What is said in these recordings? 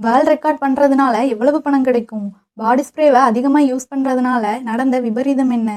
World record பண்ணுறதுனால எவ்வளவு பணம் கிடைக்கும்? பாடி ஸ்ப்ரேவை அதிகமாக யூஸ் பண்ணுறதுனால நடந்த விபரீதம் என்ன?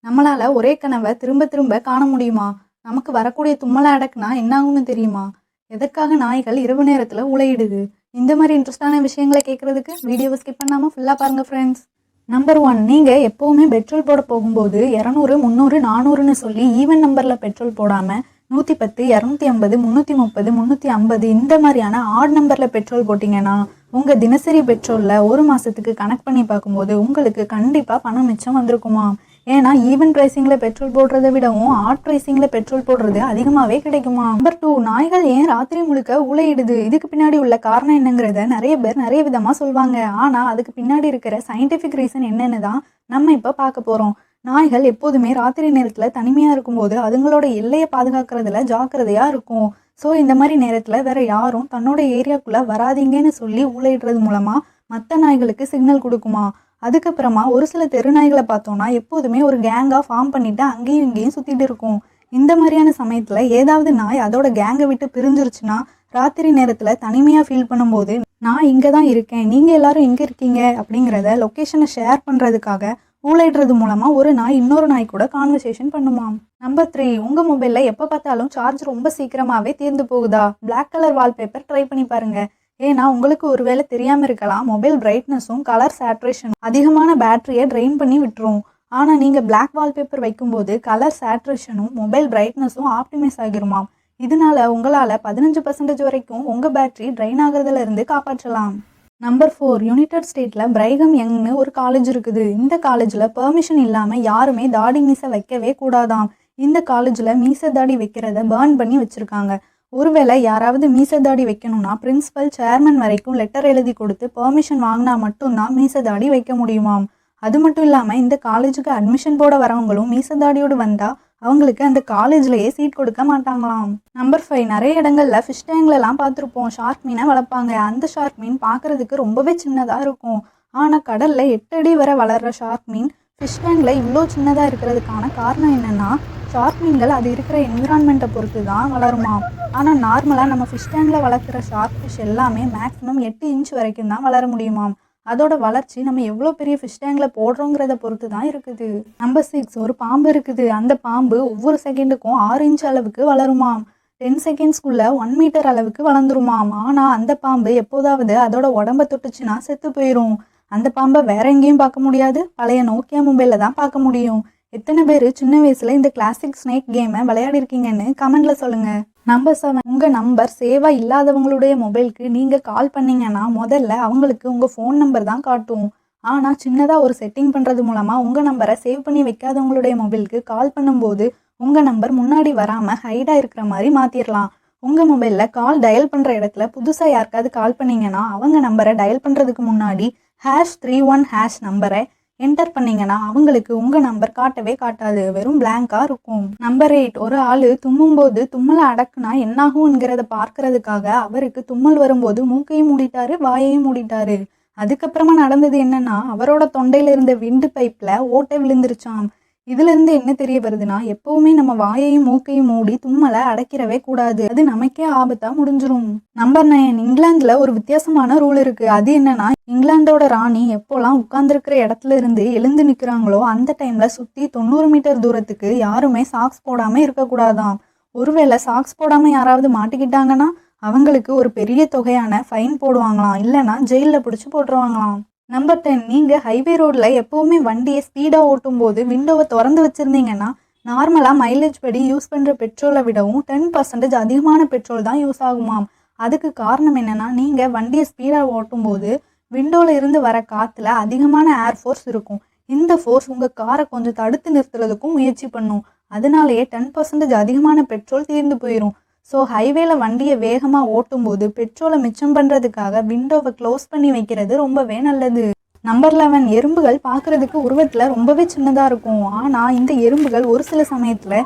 நம்மளால் ஒரே கனவை திரும்ப திரும்ப காண முடியுமா? நமக்கு வரக்கூடிய தும்மலை அடக்குனா என்ன ஆகும்னு தெரியுமா? எதற்காக நாய்கள் இரவு நேரத்தில் ஊளையிடுது? இந்த மாதிரி இன்ட்ரெஸ்டான விஷயங்களை கேட்குறதுக்கு வீடியோவை ஸ்கிப் பண்ணாமல் ஃபுல்லாக பாருங்கள் ஃப்ரெண்ட்ஸ். நம்பர் 1, நீங்கள் எப்போவுமே பெட்ரோல் போட போகும்போது 200, 300, 400ன்னு சொல்லி ஈவன் நம்பரில் பெட்ரோல் போடாமல் 110, 250, 330, 350 இந்த மாதிரியான ஆட் நம்பரில் பெட்ரோல் போட்டிங்கன்னா உங்கள் தினசரி பெட்ரோலில் ஒரு மாதத்துக்கு கனெக்ட் பண்ணி பார்க்கும்போது உங்களுக்கு கண்டிப்பாக பணம் மிச்சம் வந்திருக்குமா? ஏன்னா ஈவன் ப்ரைஸிங்கில் பெட்ரோல் போடுறதை விடவும் ஆட் ப்ரைஸிங்கில் பெட்ரோல் போடுறது அதிகமாகவே கிடைக்குமா? நம்பர் 2, நாய்கள் ஏன் ராத்திரி முழுக்க ஊளையிடுது? இதுக்கு பின்னாடி உள்ள காரணம் என்னங்கிறத நிறைய பேர் நிறைய விதமாக சொல்லுவாங்க. ஆனால் அதுக்கு பின்னாடி இருக்கிற சயின்டிஃபிக் ரீசன் என்னன்னு தான் நம்ம இப்போ பார்க்க போகிறோம். நாய்கள் எப்போதுமே ராத்திரி நேரத்தில் தனிமையாக இருக்கும்போது அதுங்களோட எல்லையை பாதுகாக்கிறதுல ஜாக்கிரதையாக இருக்கும். ஸோ இந்த மாதிரி நேரத்தில் வேற யாரும் தன்னோட ஏரியாக்குள்ளே வராதிங்கன்னு சொல்லி ஊளையிடுறது மூலமாக மற்ற நாய்களுக்கு சிக்னல் கொடுக்குமா? அதுக்கப்புறமா ஒரு சில தெரு நாய்களை பார்த்தோன்னா எப்போதுமே ஒரு கேங்காக ஃபார்ம் பண்ணிட்டு அங்கேயும் இங்கேயும் சுற்றிட்டு இருக்கும். இந்த மாதிரியான சமயத்தில் ஏதாவது நாய் அதோட கேங்கை விட்டு பிரிஞ்சிருச்சுன்னா ராத்திரி நேரத்தில் தனிமையாக ஃபீல் பண்ணும்போது நான் இங்கே தான் இருக்கேன், நீங்கள் எல்லாரும் எங்கே இருக்கீங்க அப்படிங்கிறத லொக்கேஷனை ஷேர் பண்ணுறதுக்காக ஊளையிடுறது மூலமாக ஒரு நாய் இன்னொரு நாய் கூட கான்வர்சேஷன் பண்ணுமாம். நம்பர் 3, உங்கள் மொபைலில் எப்போ பார்த்தாலும் சார்ஜ் ரொம்ப சீக்கிரமாகவே தீர்ந்து போகுதா? பிளாக் கலர் வால்பேப்பர் ட்ரை பண்ணி பாருங்கள். ஏன்னா உங்களுக்கு ஒருவேளை தெரியாமல் இருக்கலாம், மொபைல் பிரைட்னஸும் கலர் சேட்ரேஷனும் அதிகமான பேட்டரியை ட்ரெயின் பண்ணி விட்டுரும். ஆனால் நீங்கள் பிளாக் வால்பேப்பர் வைக்கும்போது கலர் சேட்ரேஷனும் மொபைல் பிரைட்னஸும் ஆப்டிமைஸ் ஆகிருமாம். இதனால உங்களால் 15% வரைக்கும் உங்கள் பேட்டரி ட்ரெயின் ஆகிறதுல இருந்து காப்பாற்றலாம். நம்பர் 4, யுனைடெட் ஸ்டேட்டில் பிரைகம் யங்னு ஒரு காலேஜ் இருக்குது. இந்த காலேஜில் பெர்மிஷன் இல்லாமல் யாருமே தாடி மீசை வைக்கவே கூடாதாம். இந்த காலேஜில் மீசை தாடி வைக்கிறத பேர்ன் பண்ணி வச்சுருக்காங்க. ஒருவேளை யாராவது மீசை தாடி வைக்கணும்னா பிரின்சிபல், சேர்மன் வரைக்கும் லெட்டர் எழுதி கொடுத்து பெர்மிஷன் வாங்கினா மட்டும்தான் மீசை தாடி வைக்க முடியுமாம். அது மட்டும் இல்லாமல் இந்த காலேஜுக்கு அட்மிஷன் போட வரவங்களும் மீசை தாடியோடு வந்தால் அவங்களுக்கு அந்த காலேஜ்லேயே சீட் கொடுக்க மாட்டாங்களாம். நம்பர் 5, நிறைய இடங்களில் ஃபிஷ் டேங்க்லலாம் பார்த்துருப்போம், ஷார்க் மீனை வளர்ப்பாங்க. அந்த ஷார்க் மீன் பார்க்குறதுக்கு ரொம்பவே சின்னதாக இருக்கும். ஆனால் கடலில் 8 அடி வரை வளர்கிற ஷார்க் மீன் ஃபிஷ் டேங்கில் இவ்வளோ சின்னதாக இருக்கிறதுக்கான காரணம் என்னென்னா, ஷார்க் மீன்கள் அது இருக்கிற என்விரான்மெண்ட்டை பொறுத்து தான் வளருமா. ஆனால் நார்மலாக நம்ம ஃபிஷ் டேங்கில் வளர்க்குற ஷார்க் ஃபிஷ் எல்லாமே மேக்ஸிமம் 8 இன்ச் வரைக்கும் தான் வளர முடியுமாம். அதோட வளர்ச்சி நம்ம எவ்வளோ பெரிய ஃபிஷ் டேங்கில் போடுறோங்கிறத பொறுத்து தான் இருக்குது. நம்பர் 6, ஒரு பாம்பு இருக்குது. அந்த பாம்பு ஒவ்வொரு செகண்டுக்கும் 6 இன்ச் அளவுக்கு வளருமாம். 10 செகண்ட்ஸ்குள்ளே 1 மீட்டர் அளவுக்கு வளர்ந்துருமாம். ஆனால் அந்த பாம்பு எப்போதாவது அதோட உடம்ப தொட்டுச்சுன்னா செத்து போயிடும். அந்த பாம்பை வேற எங்கேயும் பார்க்க முடியாது, பழைய நோக்கியா மொபைலில் தான் பார்க்க முடியும். எத்தனை பேர் சின்ன வயசில் இந்த கிளாசிக் ஸ்னேக் கேமை விளையாடிருக்கீங்கன்னு கமெண்ட்ல சொல்லுங்கள். நம்பர் 7, உங்கள் நம்பர் சேவாக இல்லாதவங்களுடைய மொபைலுக்கு நீங்கள் கால் பண்ணிங்கன்னா முதல்ல அவங்களுக்கு உங்கள் ஃபோன் நம்பர் தான் காட்டும். ஆனால் சின்னதாக ஒரு செட்டிங் பண்ணுறது மூலமாக உங்கள் நம்பரை சேவ் பண்ணி வைக்காதவங்களுடைய மொபைலுக்கு கால் பண்ணும்போது உங்கள் நம்பர் முன்னாடி வராமல் ஹைடாக இருக்கிற மாதிரி மாற்றிடலாம். உங்கள் மொபைலில் கால் டயல் பண்ணுற இடத்துல புதுசாக யாருக்காவது கால் பண்ணிங்கன்னா அவங்க நம்பரை டயல் பண்ணுறதுக்கு முன்னாடி #31# நம்பரை என்டர் பண்ணிங்கன்னா அவங்களுக்கு உங்கள் நம்பர் காட்டவே காட்டாது, வெறும் பிளாங்காக இருக்கும். நம்பர் 8, ஒரு ஆள் தும்மும்போது தும்மலை அடக்குனா என்னாகும்ங்கிறத பார்க்கறதுக்காக அவருக்கு தும்மல் வரும்போது மூக்கையும் மூடிட்டாரு, வாயையும் மூடிட்டாரு. அதுக்கப்புறமா நடந்தது என்னன்னா, அவரோட தொண்டையில் இருந்த விண்டு பைப்பில் ஓட்டை விழுந்துருச்சாம். இதுலேருந்து என்ன தெரிய வருதுன்னா, எப்போவுமே நம்ம வாயையும் மூக்கையும் மூடி தும்மலை அடைக்கிறவே கூடாது, அது நமக்கே ஆபத்தாக முடிஞ்சிரும். நம்பர் 9, இங்கிலாந்தில் ஒரு வித்தியாசமான ரூல் இருக்குது. அது என்னன்னா, இங்கிலாந்தோட ராணி எப்போலாம் உட்கார்ந்துருக்கிற இடத்துல இருந்து எழுந்து நிற்கிறாங்களோ அந்த டைமில் சுற்றி 90 மீட்டர் தூரத்துக்கு யாருமே சாக்ஸ் போடாமல் இருக்கக்கூடாதாம். ஒருவேளை சாக்ஸ் போடாமல் யாராவது மாட்டிக்கிட்டாங்கன்னா அவங்களுக்கு ஒரு பெரிய தொகையான ஃபைன் போடுவாங்களாம், இல்லைனா ஜெயிலில் பிடிச்சி போட்டுருவாங்களாம். நம்பர் 10, நீங்கள் ஹைவே ரோடில் எப்போவுமே வண்டியை ஸ்பீடாக ஓட்டும் போது விண்டோவை திறந்து வச்சுருந்தீங்கன்னா நார்மலாக மைலேஜ் படி யூஸ் பண்ணுற பெட்ரோலை விடவும் 10% அதிகமான பெட்ரோல் தான் யூஸ் ஆகுமாம். அதுக்கு காரணம் என்னென்னா, நீங்கள் வண்டியை ஸ்பீடாக ஓட்டும் போது விண்டோவில் இருந்து வர காற்றுல அதிகமான ஏர் ஃபோர்ஸ் இருக்கும். இந்த ஃபோர்ஸ் உங்கள் காரை கொஞ்சம் தடுத்து நிறுத்துறதுக்கும் முயற்சி பண்ணும். அதனாலேயே 10% அதிகமான பெட்ரோல் தீர்ந்து போயிடும். ஸோ ஹைவேல வண்டியை வேகமாக ஓட்டும் போது பெட்ரோலை மிச்சம் பண்ணுறதுக்காக விண்டோவை க்ளோஸ் பண்ணி வைக்கிறது ரொம்பவே நல்லது. நம்பர் 11, எறும்புகள் பார்க்குறதுக்கு உருவத்தில் ரொம்பவே சின்னதாக இருக்கும். ஆனால் இந்த எறும்புகள் ஒரு சில சமயத்தில்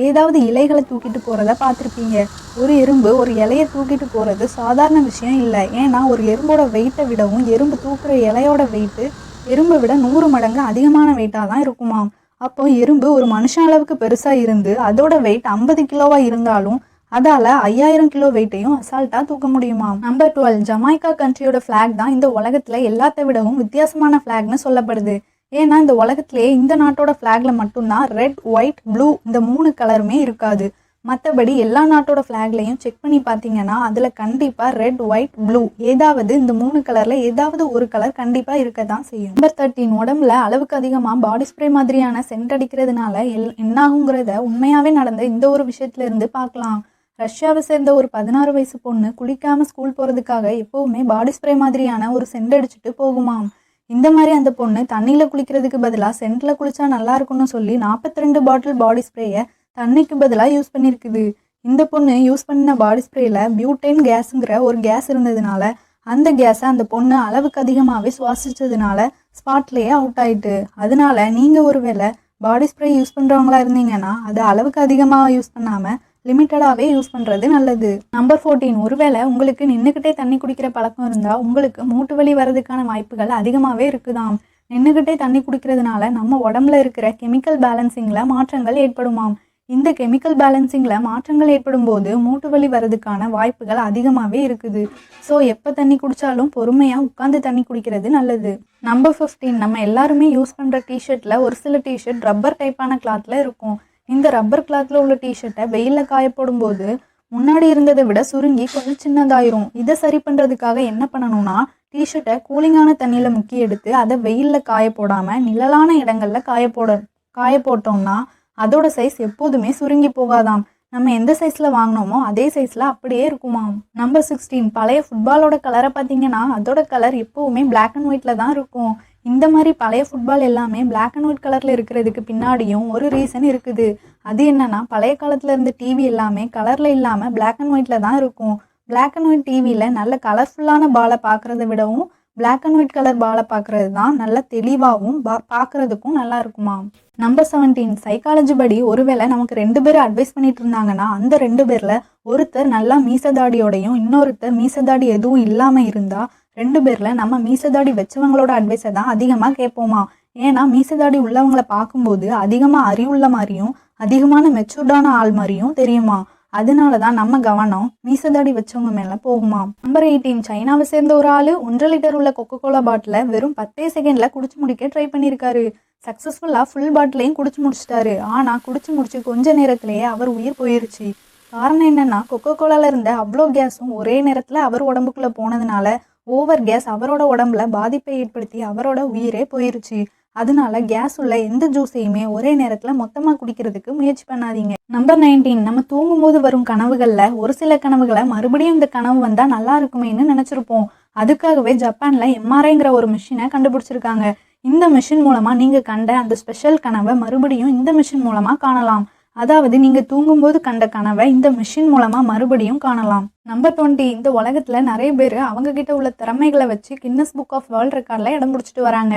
ஏதாவது இலைகளை தூக்கிட்டு போகிறத பார்த்துருப்பீங்க. ஒரு எறும்பு ஒரு இலையை தூக்கிட்டு போகிறது சாதாரண விஷயம் இல்லை. ஏன்னா ஒரு எறும்போட வெயிட்டை விடவும் எறும்பு தூக்குற இலையோட வெயிட்டு எறும்பை விட 100 மடங்கு அதிகமான வெயிட்டாக தான் இருக்குமாம். அப்போ எறும்பு ஒரு மனுஷன் அளவுக்கு பெருசாக இருந்து அதோட வெயிட் 50 கிலோவாக இருந்தாலும் அதால 5000 கிலோ வெயிட்டையும் அசால்ட்டா தூக்க முடியுமா. நம்பர் 12, ஜமைக்கா கண்ட்ரியோட ஃபிளாக் தான் இந்த உலகத்துல எல்லாத்தை விடவும் வித்தியாசமான ஃபிளாக்னு சொல்லப்படுது. ஏன்னா இந்த உலகத்திலேயே இந்த நாட்டோட ஃபிளாக்ல மட்டும்தான் ரெட், ஒயிட், ப்ளூ இந்த 3 கலருமே இருக்காது. மற்றபடி எல்லா நாட்டோட ஃபிளாக்லையும் செக் பண்ணி பார்த்தீங்கன்னா அதில் கண்டிப்பாக ரெட், ஒயிட், ப்ளூ ஏதாவது இந்த 3 கலரில் ஏதாவது ஒரு கலர் கண்டிப்பாக இருக்க தான் செய்யும். நம்பர் 13, உடம்புல அளவுக்கு அதிகமாக பாடி ஸ்ப்ரே மாதிரியான சென்ட் அடிக்கிறதுனால என்னாகுங்கிறத உண்மையாகவே நடந்த இந்த ஒரு விஷயத்துல இருந்து பார்க்கலாம். ரஷ்யாவை சேர்ந்த ஒரு 16 வயசு பொண்ணு குளிக்காமல் ஸ்கூல் போகிறதுக்காக எப்போவுமே பாடி ஸ்ப்ரே மாதிரியான ஒரு சென்ட் அடிச்சுட்டு போகுமாம். இந்த மாதிரி அந்த பொண்ணு தண்ணியில் குளிக்கிறதுக்கு பதிலாக சென்ட்டில் குளிச்சா நல்லா இருக்கும்னு சொல்லி 42 பாட்டில் பாடி ஸ்ப்ரேயை தண்ணிக்கு பதிலாக யூஸ் பண்ணியிருக்குது. இந்த பொண்ணு யூஸ் பண்ண பாடி ஸ்ப்ரேயில் பியூட்டைன் கேஸுங்கிற ஒரு கேஸ் இருந்ததுனால அந்த கேஸை அந்த பொண்ணு அளவுக்கு அதிகமாகவே சுவாசிச்சதுனால ஸ்பாட்லேயே அவுட் ஆயிட்டு. அதனால நீங்கள் ஒருவேளை பாடி ஸ்ப்ரே யூஸ் பண்ணுறவங்களா இருந்தீங்கன்னா அதை அளவுக்கு அதிகமாக யூஸ் பண்ணாமல் லிமிட்டடாகவே யூஸ் பண்ணுறது நல்லது. நம்பர் 14, ஒருவேளை உங்களுக்கு நின்றுக்கிட்டே தண்ணி குடிக்கிற பழக்கம் இருந்தால் உங்களுக்கு மூட்டு வலி வர்றதுக்கான வாய்ப்புகள் அதிகமாகவே இருக்குதாம். நின்றுக்கிட்டே தண்ணி குடிக்கிறதுனால நம்ம உடம்புல இருக்கிற கெமிக்கல் பேலன்சிங்கில் மாற்றங்கள் ஏற்படுமாம். இந்த கெமிக்கல் பேலன்சிங்கில் மாற்றங்கள் ஏற்படும் போது மூட்டு வலி வர்றதுக்கான வாய்ப்புகள் அதிகமாகவே இருக்குது. ஸோ எப்போ தண்ணி குடித்தாலும் பொறுமையாக உட்காந்து தண்ணி குடிக்கிறது நல்லது. நம்பர் 15, நம்ம எல்லாருமே யூஸ் பண்ணுற டிஷர்ட்டில் ஒரு சில டிஷர்ட் ரப்பர் டைப்பான கிளாத்தில் இருக்கும். இந்த ரப்பர் கிளாத்தில் உள்ள டிஷர்ட்டை வெயிலில் காய போடும்போது முன்னாடி இருந்ததை விட சுருங்கி கொஞ்சம் சின்னதாயிரும். இதை சரி பண்ணுறதுக்காக என்ன பண்ணணும்னா டிஷர்ட்டை கூலிங்கான தண்ணியில் முக்கி எடுத்து அதை வெயிலில் காய போடாமல் நிழலான இடங்களில் காய போட்டோம்னா அதோட சைஸ் எப்போதுமே சுருங்கி போகாதாம். நம்ம எந்த சைஸில் வாங்கினோமோ அதே சைஸில் அப்படியே இருக்குமாம். நம்பர் 16, பழைய ஃபுட்பாலோட கலரை பார்த்தீங்கன்னா அதோட கலர் எப்போவுமே பிளாக் அண்ட் ஒயிட்டில் தான் இருக்கும். இந்த மாதிரி பழைய ஃபுட்பால் எல்லாமே பிளாக் அண்ட் ஒயிட் கலரில் இருக்கிறதுக்கு பின்னாடியும் ஒரு ரீசன் இருக்குது. அது என்னன்னா பழைய காலத்தில் இருந்த டிவி எல்லாமே கலரில் இல்லாமல் பிளாக் அண்ட் ஒயிட்டில் தான் இருக்கும். பிளாக் அண்ட் ஒயிட் டிவியில் நல்ல கலர்ஃபுல்லான பாலை பார்க்குறத விடவும் பிளாக் அண்ட் ஒயிட் கலர் பாலை பார்க்குறது தான் நல்ல தெளிவாகவும் பார்க்குறதுக்கும் நல்லா இருக்குமா. நம்பர் 17, சைக்காலஜி படி ஒருவேளை நமக்கு 2 பேர் அட்வைஸ் பண்ணிட்டு இருந்தாங்கன்னா அந்த 2 பேரில் ஒருத்தர் நல்லா மீசதாடியோடையும் இன்னொருத்தர் மீசதாடி எதுவும் இல்லாமல் இருந்தால் 2 பேரில் நம்ம மீசதாடி வச்சவங்களோட அட்வைஸை தான் அதிகமாக கேட்போமா. ஏன்னா மீசதாடி உள்ளவங்களை பார்க்கும்போது அதிகமாக அறிவுள்ள மாதிரியும் அதிகமான மெச்சூர்டான ஆள் மாதிரியும் தெரியுமா. அதனால தான் நம்ம கவனம் மீசதாடி வச்சவங்க மேலே போகுமா. நம்பர் 18, சைனாவை சேர்ந்த ஒரு ஆள் 1.5 லிட்டர் உள்ள கொக்கோகோலா பாட்டிலை வெறும் 10 செகண்டில் குடிச்சு முடிக்க ட்ரை பண்ணியிருக்காரு. சக்ஸஸ்ஃபுல்லாக ஃபுல் பாட்டிலையும் குடிச்சு முடிச்சிட்டாரு. ஆனால் குடிச்சு முடிச்சு கொஞ்ச நேரத்திலேயே அவர் உயிர் போயிருச்சு. காரணம் என்னன்னா கொக்கோகோலாவில் இருந்த அவ்வளோ கேஸும் ஒரே நேரத்தில் அவர் உடம்புக்குள்ளே போனதுனால ஓவர் கேஸ் அவரோட உடம்புல பாதிப்பை ஏற்படுத்தி அவரோட உயிரே போயிருச்சு. அதனால கேஸ் உள்ள எந்த ஜூஸையுமே ஒரே நேரத்தில் மொத்தமாக குடிக்கிறதுக்கு முயற்சி பண்ணாதீங்க. நம்பர் 19, நம்ம தூங்கும்போது வரும் கனவுகளில் ஒரு சில கனவுகளை மறுபடியும் இந்த கனவு வந்தால் நல்லா இருக்குமேன்னு நினச்சிருப்போம். அதுக்காகவே ஜப்பானில் எம்ஆர்ஐங்கிற ஒரு மிஷினை கண்டுபிடிச்சிருக்காங்க. இந்த மிஷின் மூலமாக நீங்கள் கண்ட அந்த ஸ்பெஷல் கனவை மறுபடியும் இந்த மிஷின் மூலமாக காணலாம். அதாவது நீங்கள் தூங்கும்போது கண்ட கனவை இந்த மிஷின் மூலமாக மறுபடியும் காணலாம். நம்பர் 20, இந்த உலகத்தில் நிறைய பேர் அவங்கக்கிட்ட உள்ள திறமைகளை வச்சு கின்னஸ் புக் ஆஃப் வேர்ல்ட் ரெக்கார்டில் இடம் பிடிச்சிட்டு வராங்க.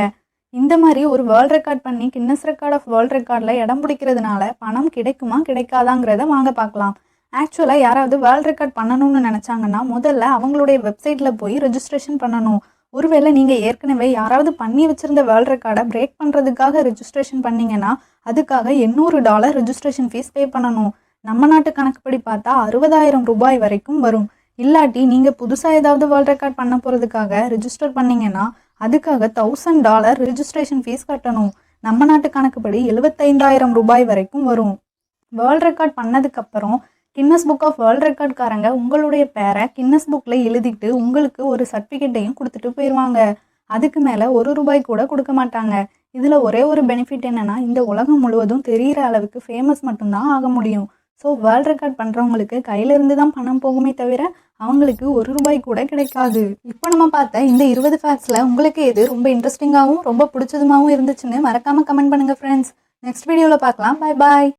இந்த மாதிரி ஒரு வேர்ல்ட் ரெக்கார்ட் பண்ணி கின்னஸ் ரெக்கார்ட் ஆஃப் வேர்ல்ட் ரெக்கார்டில் இடம் பிடிக்கிறதுனால பணம் கிடைக்குமா கிடைக்காதாங்கிறத வாங்க பார்க்கலாம். ஆக்சுவலாக யாராவது வேர்ல்ட் ரெக்கார்ட் பண்ணணும்னு நினச்சாங்கன்னா முதல்ல அவங்களுடைய வெப்சைட்டில் போய் ரெஜிஸ்ட்ரேஷன் பண்ணணும். ஒருவேளை நீங்கள் ஏற்கனவே யாராவது பண்ணி வச்சுருந்த வேர்ல்ட் ரெக்கார்டை பிரேக் பண்ணுறதுக்காக ரெஜிஸ்ட்ரேஷன் பண்ணிங்கன்னா அதுக்காக $800 ரெஜிஸ்ட்ரேஷன் ஃபீஸ் பே பண்ணணும். நம்ம நாட்டு கணக்குப்படி பார்த்தா 60,000 ரூபாய் வரைக்கும் வரும். இல்லாட்டி நீங்கள் புதுசாக ஏதாவது வேர்ல்ட் ரெக்கார்ட் பண்ண போகிறதுக்காக ரெஜிஸ்டர் பண்ணிங்கன்னா அதுக்காக $1,000 ரெஜிஸ்ட்ரேஷன் ஃபீஸ் கட்டணும். நம்ம நாட்டு கணக்குப்படி 75,000 ரூபாய் வரைக்கும் வரும். வேர்ல்ட் ரெக்கார்ட் பண்ணதுக்கப்புறம் கின்னஸ் புக் ஆஃப் வேர்ல்ட் ரெக்கார்ட்காரங்க உங்களுடைய பேரை கின்னஸ் புக்கில் எழுதிட்டு உங்களுக்கு ஒரு சர்டிஃபிகேட்டையும் கொடுத்துட்டு போயிடுவாங்க. அதுக்கு மேலே $1 கூட கொடுக்க மாட்டாங்க. இதில் ஒரே ஒரு பெனிஃபிட் என்னென்னா இந்த உலகம் முழுவதும் தெரிகிற அளவுக்கு ஃபேமஸ் மட்டும்தான் ஆக முடியும். ஸோ வேர்ல்ட் ரெக்கார்ட் பண்ணுறவங்களுக்கு கையிலேருந்து தான் பணம் போகுமே தவிர அவங்களுக்கு $1 கூட கிடைக்காது. இப்போ நம்ம பார்த்த இந்த 20 ஃபேக்ட்ஸில் உங்களுக்கு எது ரொம்ப இன்ட்ரெஸ்டிங்காகவும் ரொம்ப பிடிச்சதுமாகவும் இருந்துச்சுன்னு மறக்காமல் கமெண்ட் பண்ணுங்கள் ஃப்ரெண்ட்ஸ். நெக்ஸ்ட் வீடியோவில் பார்க்கலாம். பாய் பாய்.